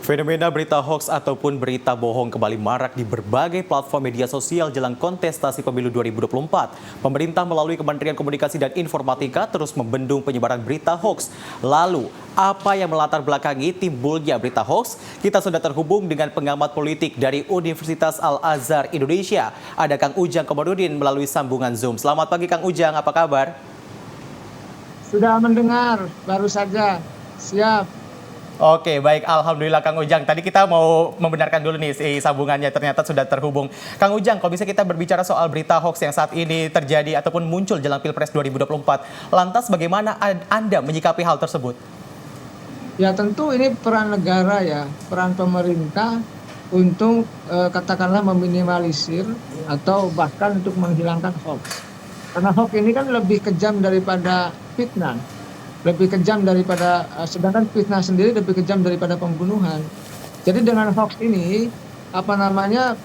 Fenomena berita hoax ataupun berita bohong kembali marak di berbagai platform media sosial jelang kontestasi pemilu 2024. Pemerintah melalui Kementerian Komunikasi dan Informatika terus membendung penyebaran berita hoax. Lalu, apa yang melatar belakangi timbulnya berita hoax? Kita sudah terhubung dengan pengamat politik dari Universitas Al-Azhar Indonesia. Ada Kang Ujang Komarudin melalui sambungan Zoom. Selamat pagi Kang Ujang, apa kabar? Sudah mendengar, baru saja. Siap. Oke, baik. Alhamdulillah Kang Ujang. Tadi kita mau membenarkan dulu nih si sambungannya ternyata sudah terhubung. Kang Ujang, kalau bisa kita berbicara soal berita hoax yang saat ini terjadi ataupun muncul jelang Pilpres 2024. Lantas bagaimana Anda menyikapi hal tersebut? Ya tentu ini peran negara ya, peran pemerintah untuk katakanlah meminimalisir atau bahkan untuk menghilangkan hoax. Karena hoax ini kan lebih kejam daripada fitnah. Lebih kejam daripada sedangkan fitnah sendiri lebih kejam daripada pembunuhan. Jadi dengan hoax ini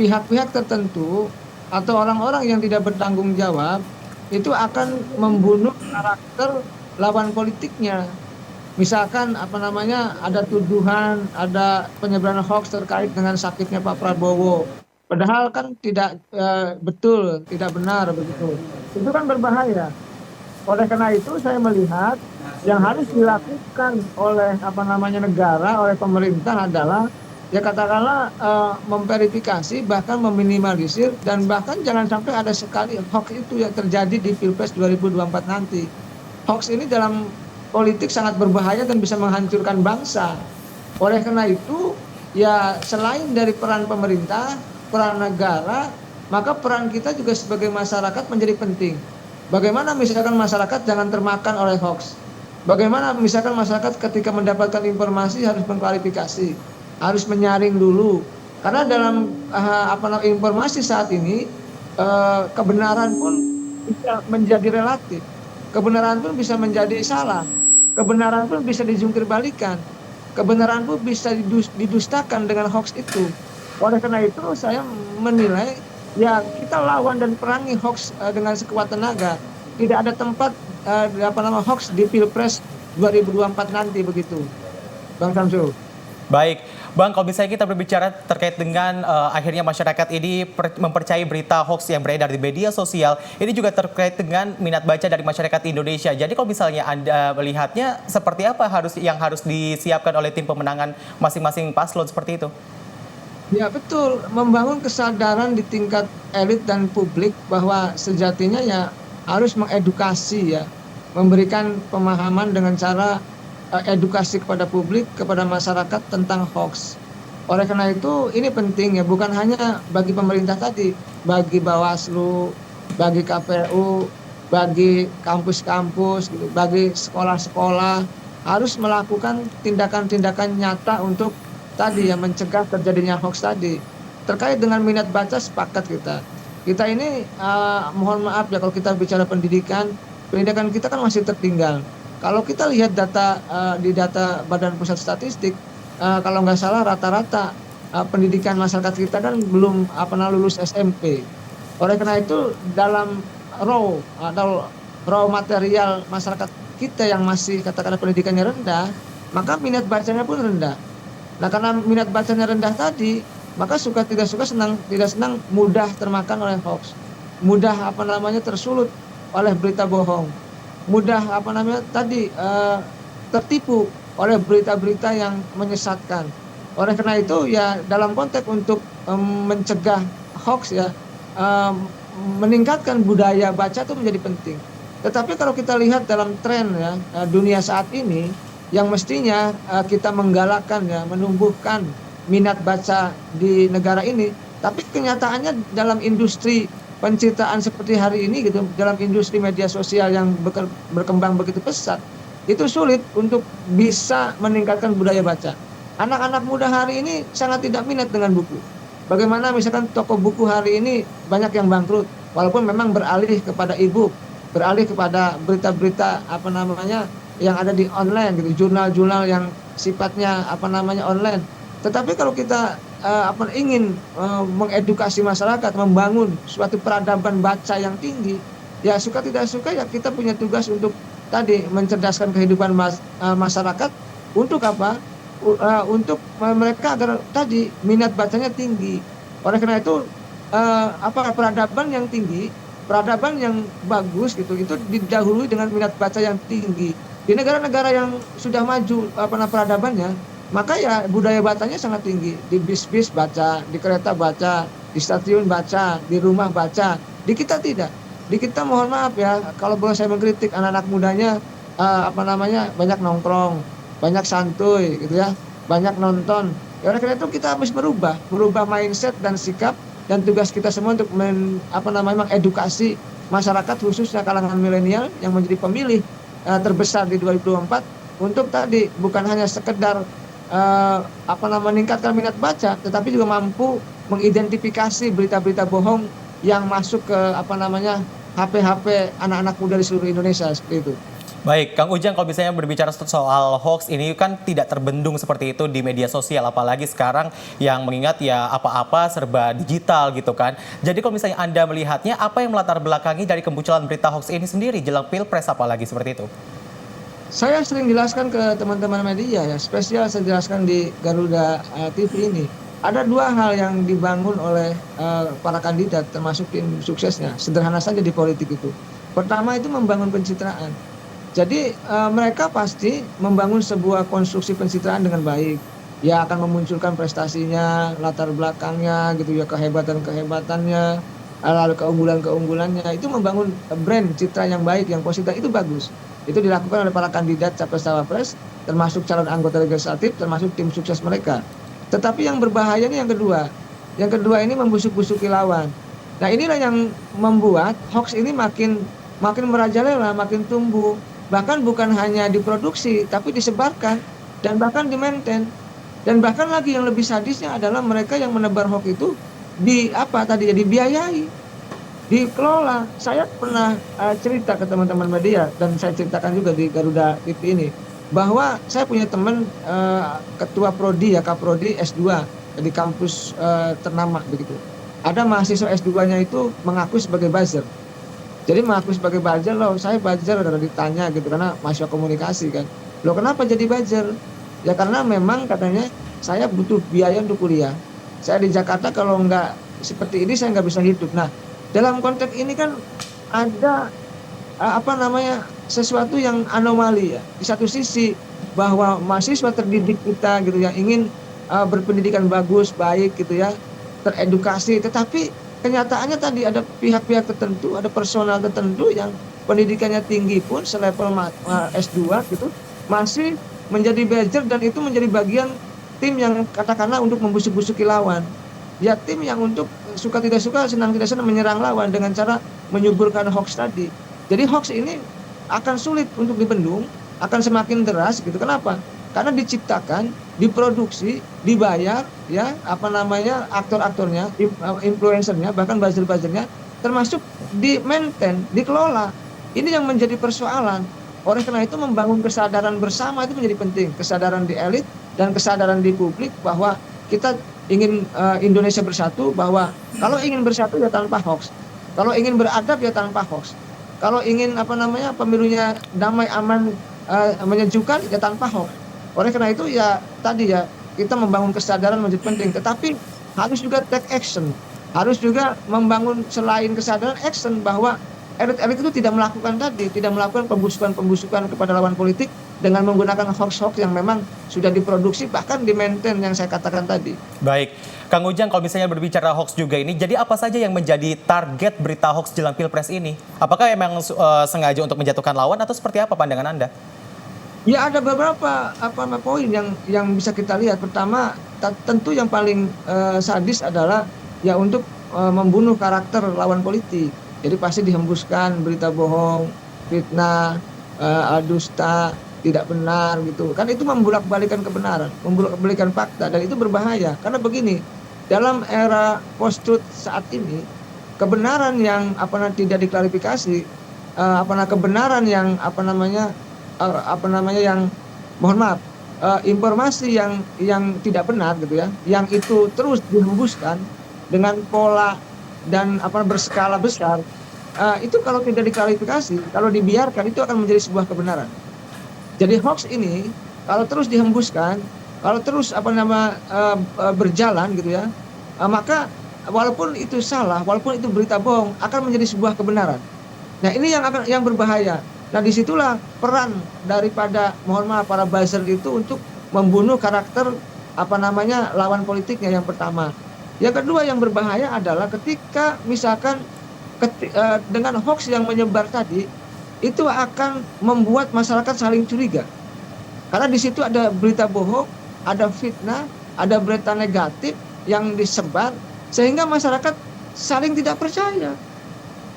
pihak-pihak tertentu atau orang-orang yang tidak bertanggung jawab itu akan membunuh karakter lawan politiknya. Misalkan ada tuduhan, ada penyebaran hoax terkait dengan sakitnya Pak Prabowo. Padahal kan tidak betul, tidak benar begitu. Itu kan berbahaya. Oleh karena itu saya melihat yang harus dilakukan oleh negara, oleh pemerintah adalah ya katakanlah memverifikasi bahkan meminimalisir dan bahkan jangan sampai ada sekali hoax itu yang terjadi di Pilpres 2024 nanti. Hoax ini dalam politik sangat berbahaya dan bisa menghancurkan bangsa. Oleh karena itu ya selain dari peran pemerintah, peran negara, maka peran kita juga sebagai masyarakat menjadi penting. Bagaimana misalkan masyarakat jangan termakan oleh hoax. Bagaimana misalkan masyarakat ketika mendapatkan informasi harus mengklarifikasi, harus menyaring dulu. Karena dalam informasi saat ini kebenaran pun bisa menjadi relatif. Kebenaran pun bisa menjadi salah. Kebenaran pun bisa dijungkir-balikan. Kebenaran pun bisa didustakan dengan hoax itu. Oleh karena itu saya menilai ya kita lawan dan perangi hoax dengan sekuat tenaga. Tidak ada tempat hoax di Pilpres 2024 nanti begitu, Bang Samsul. Baik, Bang, kalau misalnya kita berbicara terkait dengan akhirnya masyarakat ini mempercayai berita hoax yang beredar di media sosial, ini juga terkait dengan minat baca dari masyarakat Indonesia. Jadi kalau misalnya Anda melihatnya seperti apa yang harus disiapkan oleh tim pemenangan masing-masing paslon seperti itu? Ya betul, membangun kesadaran di tingkat elit dan publik bahwa sejatinya ya harus mengedukasi ya, memberikan pemahaman dengan cara edukasi kepada publik, kepada masyarakat tentang hoax. Oleh karena itu ini penting ya, bukan hanya bagi pemerintah tadi, bagi Bawaslu, bagi KPU, bagi kampus-kampus, gitu, bagi sekolah-sekolah harus melakukan tindakan-tindakan nyata untuk tadi yang mencegah terjadinya hoax tadi. Terkait dengan minat baca sepakat kita. Kita ini mohon maaf ya kalau kita bicara pendidikan kita kan masih tertinggal. Kalau kita lihat data di data Badan Pusat Statistik, kalau nggak salah rata-rata pendidikan masyarakat kita kan belum lulus SMP. Oleh karena itu dalam raw material masyarakat kita yang masih katakanlah pendidikannya rendah, maka minat bacanya pun rendah. Nah karena minat bacanya rendah tadi, maka suka tidak suka, senang tidak senang mudah termakan oleh hoax, mudah tersulut oleh berita bohong, mudah tertipu oleh berita-berita yang menyesatkan. Oleh karena itu ya dalam konteks untuk mencegah hoax ya, meningkatkan budaya baca itu menjadi penting. Tetapi kalau kita lihat dalam tren ya dunia saat ini, yang mestinya kita menggalakkan ya, menumbuhkan minat baca di negara ini, tapi kenyataannya dalam industri pencitraan seperti hari ini gitu, dalam industri media sosial yang berkembang begitu pesat, itu sulit untuk bisa meningkatkan budaya baca. Anak-anak muda hari ini sangat tidak minat dengan buku. Bagaimana misalkan toko buku hari ini banyak yang bangkrut, walaupun memang beralih kepada e-book, beralih kepada berita-berita yang ada di online gitu, jurnal-jurnal yang sifatnya online. Tetapi kalau kita ingin mengedukasi masyarakat, membangun suatu peradaban baca yang tinggi, ya suka tidak suka ya kita punya tugas untuk tadi mencerdaskan kehidupan masyarakat. Untuk apa? untuk mereka agar tadi minat bacanya tinggi. Oleh karena itu peradaban yang tinggi, peradaban yang bagus gitu itu didahului dengan minat baca yang tinggi. Di negara-negara yang sudah maju peradabannya, maka ya budaya bacanya sangat tinggi. Di bis-bis baca, di kereta baca, di stasiun baca, di rumah baca. Di kita tidak. Di kita mohon maaf ya, kalau boleh saya mengkritik anak-anak mudanya banyak nongkrong, banyak santuy gitu ya, banyak nonton. Ya oleh karena itu kita harus merubah mindset dan sikap dan tugas kita semua untuk mengedukasi masyarakat khususnya kalangan milenial yang menjadi pemilih terbesar di 2024 untuk tadi bukan hanya sekedar meningkatkan minat baca, tetapi juga mampu mengidentifikasi berita-berita bohong yang masuk ke HP-HP anak-anak muda di seluruh Indonesia seperti itu. Baik, Kang Ujang, kalau misalnya berbicara soal hoax ini kan tidak terbendung seperti itu di media sosial, apalagi sekarang yang mengingat ya apa-apa serba digital gitu kan. Jadi kalau misalnya Anda melihatnya, apa yang melatar belakangi dari kemunculan berita hoax ini sendiri jelang Pilpres apalagi seperti itu? Saya sering jelaskan ke teman-teman media ya, spesial saya jelaskan di Garuda TV ini. Ada dua hal yang dibangun oleh para kandidat termasuk tim suksesnya. Sederhana saja di politik itu. Pertama itu membangun pencitraan. Jadi mereka pasti membangun sebuah konstruksi pencitraan dengan baik. Ya akan memunculkan prestasinya, latar belakangnya gitu ya, kehebatan-kehebatannya, lalu keunggulan-keunggulannya. Itu membangun brand citra yang baik, yang positif, itu bagus. Itu dilakukan oleh para kandidat capres-cawapres, termasuk calon anggota legislatif, termasuk tim sukses mereka. Tetapi yang berbahaya ini yang kedua. Yang kedua ini membusuk-busuki lawan. Nah inilah yang membuat hoax ini makin merajalela, makin tumbuh. Bahkan bukan hanya diproduksi, tapi disebarkan dan bahkan di-maintain. Dan bahkan lagi yang lebih sadisnya adalah mereka yang menebar hoax itu dibiayai, dikelola. Saya pernah cerita ke teman-teman media dan saya ceritakan juga di Garuda TV ini bahwa saya punya teman ketua prodi ya, Kaprodi S2 di kampus ternama begitu. Ada mahasiswa S2-nya itu mengaku sebagai buzzer. Jadi mengaku sebagai buzzer, loh saya buzzer udah ditanya gitu karena mahasiswa komunikasi kan. Loh kenapa jadi buzzer? Ya karena memang katanya saya butuh biaya untuk kuliah. Saya di Jakarta kalau nggak seperti ini saya nggak bisa hidup. Nah dalam konteks ini kan ada sesuatu yang anomali ya. Di satu sisi bahwa mahasiswa terdidik kita gitu ya ingin berpendidikan bagus, baik gitu ya, teredukasi, tetapi kenyataannya tadi ada pihak-pihak tertentu, ada personal tertentu yang pendidikannya tinggi pun selevel S2 gitu, masih menjadi buzzer dan itu menjadi bagian tim yang katakanlah untuk membusuk-busuki lawan. Ya tim yang untuk suka tidak suka, senang tidak senang menyerang lawan dengan cara menyuburkan hoax tadi. Jadi hoax ini akan sulit untuk dibendung, akan semakin deras gitu. Kenapa? Karena diciptakan, diproduksi, dibayar, ya aktor-aktornya, influencernya, bahkan buzzer-buzzernya, termasuk di-maintain, dikelola. Ini yang menjadi persoalan. Oleh karena itu membangun kesadaran bersama itu menjadi penting, kesadaran di elit dan kesadaran di publik bahwa kita ingin Indonesia bersatu, bahwa kalau ingin bersatu ya tanpa hoax, kalau ingin beradab ya tanpa hoax, kalau ingin pemilunya damai, aman, menyejukkan ya tanpa hoax. Oleh karena itu ya tadi ya kita membangun kesadaran menjadi penting, tetapi harus juga take action, harus juga membangun selain kesadaran action bahwa elit-elit itu tidak melakukan pembusukan kepada lawan politik dengan menggunakan hoax-hoax yang memang sudah diproduksi bahkan di-maintain yang saya katakan tadi. Baik, Kang Ujang kalau misalnya berbicara hoax juga ini, jadi apa saja yang menjadi target berita hoax jelang Pilpres ini? Apakah emang sengaja untuk menjatuhkan lawan atau seperti apa pandangan Anda? Ya ada beberapa poin yang bisa kita lihat. Pertama, tentu yang paling sadis adalah ya untuk membunuh karakter lawan politik. Jadi pasti dihembuskan berita bohong, fitnah, dusta, tidak benar gitu. Kan itu membulak-balikan kebenaran, membulak-balikan fakta dan itu berbahaya. Karena begini, dalam era post-truth saat ini, kebenaran yang tidak diklarifikasi, kebenaran yang yang mohon maaf, informasi yang tidak benar gitu ya, yang itu terus dihembuskan dengan pola dan berskala besar, itu kalau tidak diklarifikasi, kalau dibiarkan itu akan menjadi sebuah kebenaran. Jadi hoax ini kalau terus dihembuskan kalau terus berjalan gitu ya, maka walaupun itu salah, walaupun itu berita bohong akan menjadi sebuah kebenaran. Nah, ini yang berbahaya. Nah, disitulah peran daripada, mohon maaf, para buzzer itu untuk membunuh karakter lawan politiknya, yang pertama. Yang kedua yang berbahaya adalah ketika misalkan dengan hoax yang menyebar tadi, itu akan membuat masyarakat saling curiga. Karena di situ ada berita bohong, ada fitnah, ada berita negatif yang disebar, sehingga masyarakat saling tidak percaya.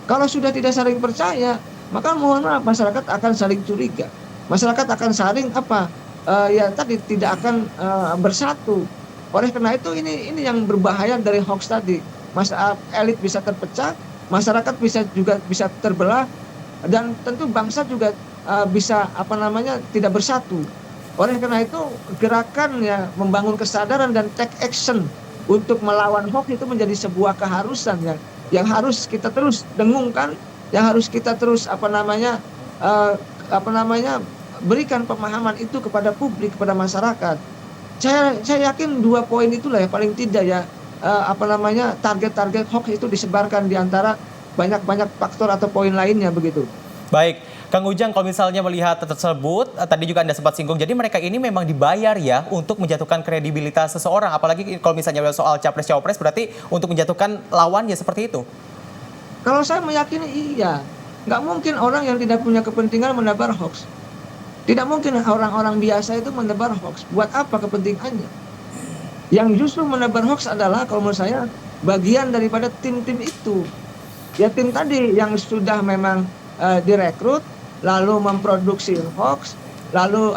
Kalau sudah tidak saling percaya, maka mohon maaf, masyarakat akan saling curiga. Masyarakat akan saling tidak akan bersatu. Oleh karena itu ini yang berbahaya dari hoax tadi. Elit bisa terpecah, masyarakat bisa terbelah, dan tentu bangsa juga bisa tidak bersatu. Oleh karena itu gerakan ya membangun kesadaran dan take action untuk melawan hoax itu menjadi sebuah keharusan ya, yang harus kita terus dengungkan, yang harus kita terus berikan pemahaman itu kepada publik, kepada masyarakat. Saya yakin 2 poin itulah ya paling tidak ya target-target hoax itu disebarkan di antara banyak faktor atau poin lainnya begitu. Baik, Kang Ujang, kalau misalnya melihat tersebut, tadi juga Anda sempat singgung, jadi mereka ini memang dibayar ya untuk menjatuhkan kredibilitas seseorang, apalagi kalau misalnya soal capres-cawapres, berarti untuk menjatuhkan lawannya seperti itu? Kalau saya meyakini iya, nggak mungkin orang yang tidak punya kepentingan menebar hoax. Tidak mungkin orang-orang biasa itu menebar hoax. Buat apa kepentingannya? Yang justru menebar hoax adalah kalau menurut saya bagian daripada tim-tim itu. Ya, tim tadi yang sudah memang direkrut, lalu memproduksi hoax, lalu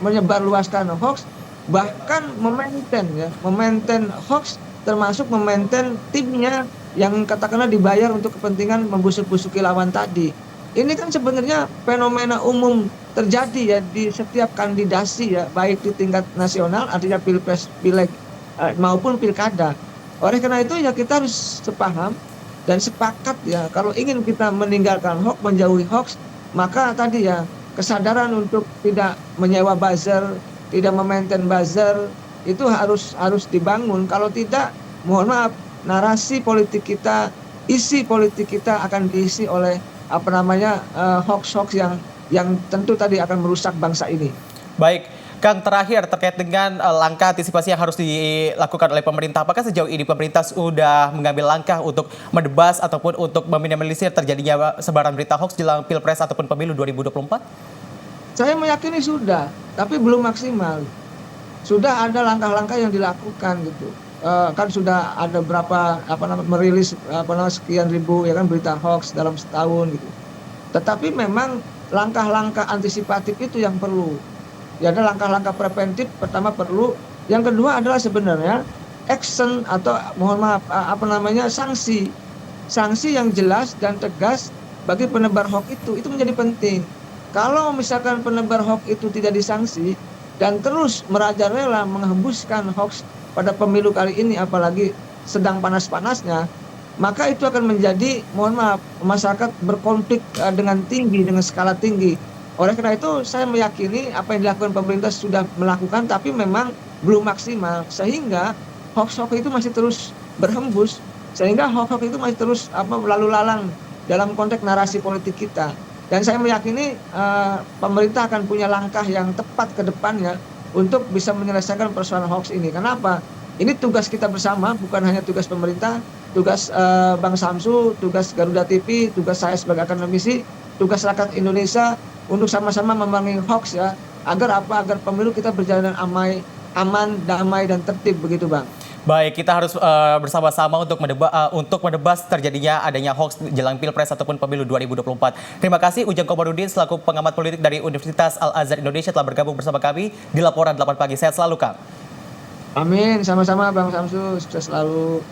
menyebarluaskan hoax, bahkan memaintain hoax, termasuk memaintain timnya yang katakanlah dibayar untuk kepentingan membusuk-busuki lawan tadi. Ini kan sebenarnya fenomena umum terjadi ya di setiap kandidasi ya, baik di tingkat nasional, artinya pilpres, pileg maupun pilkada. Oleh karena itu ya kita harus sepaham dan sepakat ya, kalau ingin kita meninggalkan hoax, menjauhi hoax, maka tadi ya kesadaran untuk tidak menyewa buzzer, tidak memaintain buzzer itu harus dibangun. Kalau tidak, mohon maaf, narasi politik kita, isi politik kita akan diisi oleh hoax-hoax yang tentu tadi akan merusak bangsa ini. Baik, Kang, terakhir terkait dengan langkah antisipasi yang harus dilakukan oleh pemerintah. Apakah sejauh ini pemerintah sudah mengambil langkah untuk mendebas ataupun untuk meminimalisir terjadinya sebaran berita hoax jelang Pilpres ataupun Pemilu 2024? Saya meyakini sudah, tapi belum maksimal. Sudah ada langkah-langkah yang dilakukan gitu. Kan sudah ada berapa merilis sekian ribu ya kan berita hoax dalam setahun gitu. Tetapi memang langkah-langkah antisipatif itu yang perlu. Ya, ada langkah-langkah preventif pertama perlu. Yang kedua adalah sebenarnya action atau mohon maaf sanksi yang jelas dan tegas bagi penebar hoax itu menjadi penting. Kalau misalkan penebar hoax itu tidak disanksi dan terus merajalela menghembuskan hoax pada pemilu kali ini, apalagi sedang panas-panasnya, maka itu akan menjadi, mohon maaf, masyarakat berkonflik dengan skala tinggi. Oleh karena itu saya meyakini apa yang dilakukan pemerintah sudah melakukan, tapi memang belum maksimal, sehingga hoax-hoax itu masih terus berhembus, sehingga hoax-hoax itu masih terus lalu lalang dalam konteks narasi politik kita. Dan saya meyakini pemerintah akan punya langkah yang tepat ke depannya untuk bisa menyelesaikan persoalan hoax ini. Kenapa? Ini tugas kita bersama, bukan hanya tugas pemerintah, tugas Bang Samsu, tugas Garuda TV, tugas saya sebagai akademisi, tugas rakyat Indonesia untuk sama-sama memerangi hoax ya, agar pemilu kita berjalan aman, damai dan tertib begitu, Bang. Baik, kita harus bersama-sama untuk mendebas terjadinya adanya hoax jelang Pilpres ataupun Pemilu 2024. Terima kasih Ujang Komarudin selaku pengamat politik dari Universitas Al-Azhar Indonesia telah bergabung bersama kami di Laporan 8 Pagi. Sehat selalu, Kang. Amin, sama-sama Bang Samsu, sukses selalu.